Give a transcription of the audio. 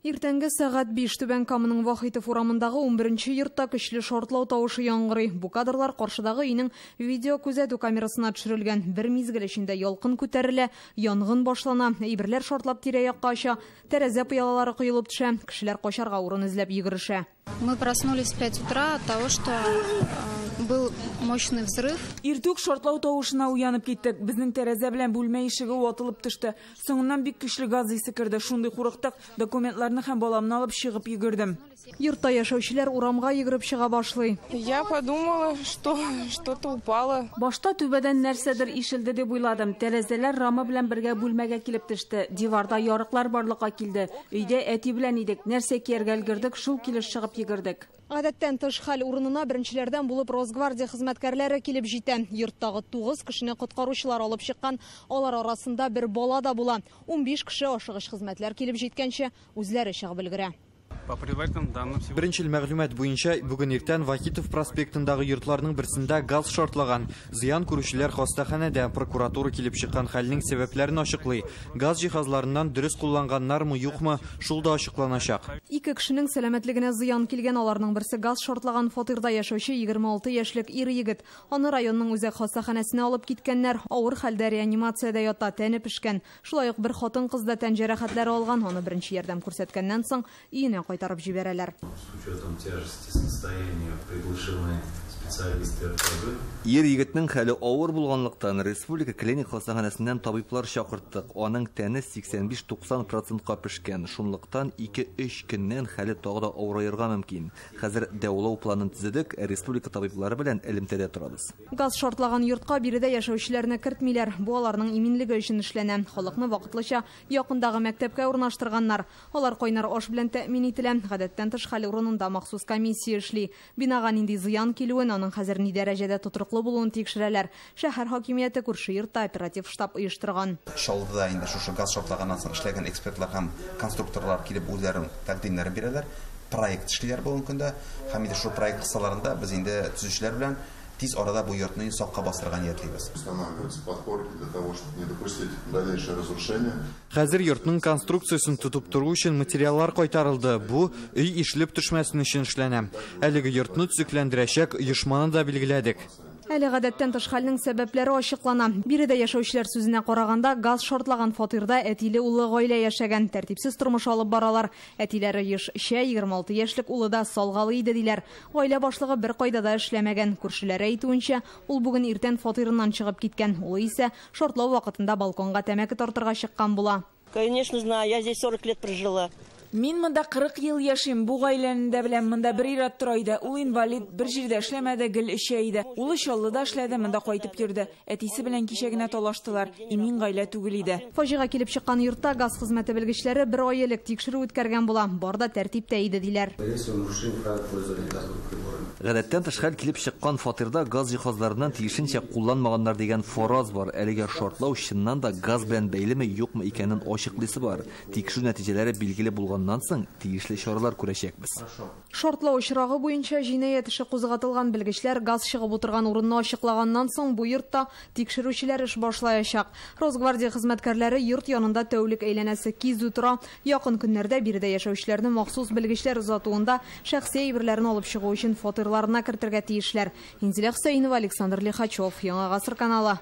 Иртәнге сәгать 5 Түбән Каманың Вахитов урамындагы 11-нче йортта көчле шартлау тавышы яңгырый. Бу кадрлар каршыдагы өйнең видео күзәтү камерасына төшерелгән. Бер мизгел эчендә ялкын күтәрелә, янгын башлана, әйберләр шартлап тирә-якка ача, тәрәзә пыялалары коелып төшә, кешеләр качарга урын эзләп йөгерешә. Мы проснулись в 5 утра от того, что был мощный взрыв. Иртүк шартлау тавышына уянып киттек. Безнең тәрәзә белән бүлмә ишеге ватылып төште. Соңыннан бик көчле газ исе кирде. Шундый курыктык, документларны һәм баламны алып чыгып йөгердем. Йортта яшәүчеләр урамга йөгереп чыга башлый. Я подумала, что что-то упало. Башта түбәдән нәрсәдер ишелде дип уйладым. Тәрәзәләр рамы белән бергә бүлмәгә килеп төште. Диварда ярыклар барлыкка килде. Өйдә әти белән идек. Нәрсә кияргә өлгердек, шул килеш чыгып йөгердек. Гадәттән тыш хәл урынына беренчеләрдән булып Росгвардия хезмәткәрләре килеп җитә. Йорттагы 9 кешене коткаручылар алып чыккан. Алар арасында бер бала да була. 15 кеше ашыгыч хезмәтләр килеп җиткәнче үзләре чыгып өлгерә. Беренчел мәгълүмат буенча, бүген иртән Вахитов проспектындагы йортларның берсендә газ шартлаган. Зыян күрүчеләр хастаханәдә прокуратура килеп чыккан хәлнең сәбәпләрен ачыклый. Газ җиһазларыннан дөрес кулланганнармы, юкмы, шул да ачыкланачак. 2 кешенең сәламәтлегенә зыян килгән, аларның берсе газ шартлаган фатирда яшәүче 26 яшьлек ир-егет. Аны районның үзәк хастаханәсенә алып киткәннәр, авыр хәлдә реанимациядә ята, тәне пешкән. Шулай ук бер хатын-кыз да тән җәрәхәтләре алган, аны беренче ярдәм күрсәткәннән соң өенә кайтарып җибәрәләр. Ир-егетнең хәле авыр булганлыктан республика клиник хастаханәсеннән табиблар чакырттык. Аның тәне 85-90%ка пешкән. Шунлыктан 2-3 көннән хәле тагы да авырырга мөмкин. Хәзер дәвалау планын төзедек, республика табиблары белән элемтәдә торабыз. Газ шартлаган йортка биредә яшәүчеләрне кертмиләр. Бу аларның иминлеге өчен эшләнә. Халыкны вакытлыча якындагы мәктәпкә урнаштырганнар. Алар кайнар аш белән тәэмин ителә. Гадәттән тыш хәл урынында махсус комиссия эшли. Бинага нинди зыян килүен, аның хәзер ни дәрәҗәдә тотырлыклы булуын тикшерәләр. Шәһәр хакимияте күрше йортта оператив штаб оештырган. Шалдыда инде шушы газ шартлаганнан соң эшләгән экспертлар һәм конструкторлар килеп үзләрен тәкъдимнәрен бирәләр. Проект эшлиләр бүгенге көндә. Һәм инде шу проект кысаларында без инде төзүчеләр белән тиз арада бу йортны сакка бастырырга ниятлибез. Хәзер йортның конструкциясын тотып тору өчен материаллар кайтарылды. Бу өй ишелеп төшмәсен өчен эшләнә. Әлеге йортны төзекләндерәчәк оешманы да билгеләдек. Әле гадәттән тыш хәлнең сәбәпләре ачыклана. Биредә яшәүчеләр сүзенә караганда, газ шартлаган фатирда әтиле улы гаилә яшәгән, тәртипсез тормыш алып баралар. Әтиләре еш эчә, 26 яшьлек улы да салгалы иде диләр. Гаилә башлыгы бер кайда да эшләмәгән. Күршеләре әйтүенчә, ул бүген иртән фатирыннан чыгып киткән. Улы исә шартлау вакытында балконга тәмәке тартырга чыккан була. Конечно, знаю, я здесь 40 лет прожила. Мин монда 40 ел яшим. Бу гаиләнең дә белән монда бер ир тора иде. Ул инвалид, бер җирдә эшләмәде, гел эчә иде. Ул Чаллыда эшләде, монда кайтып йөрде. Әтисе белән кичә генә талаштылар. Имин гаилә түгел иде. Фаҗига килеп чыккан йортта газ хезмәте белгечләре бер ай элек тикшерү үткәргән була. Барда тәртиптә иде диләр. Гадәттән тыш хәл килеп чыккан фатирда газ җиһазларыннан тиешенчә кулланмаганнар дигән фараз бар. Әлегә шартлау чыннан да газ белән бәйлеме, юкмы икәнен ачыклыйсы бар. Тикшерү нәтиҗәләре билгеле булганнан соң тиешле чаралар күрәчәкбез. Шартлау очрагы буенча җинаять эше кузгатылган, белгечләр газ чыгып утырган урынны ачыклаганнан соң бу йортта тикшерүчеләр эш башлаячак. Росгвардия хезмәткәрләре йорт янында тәүлек әйләнәсе кизү тора. Якын көннәрдә биредә яшәүчеләрне махсус белгечләр озатуында шәхси әйберләрен алып чыгу өчен фатирларына кертергә тиешләр. Инзилә Хөсәйнова, Александр Лихачев, Яңа Гасыр каналы.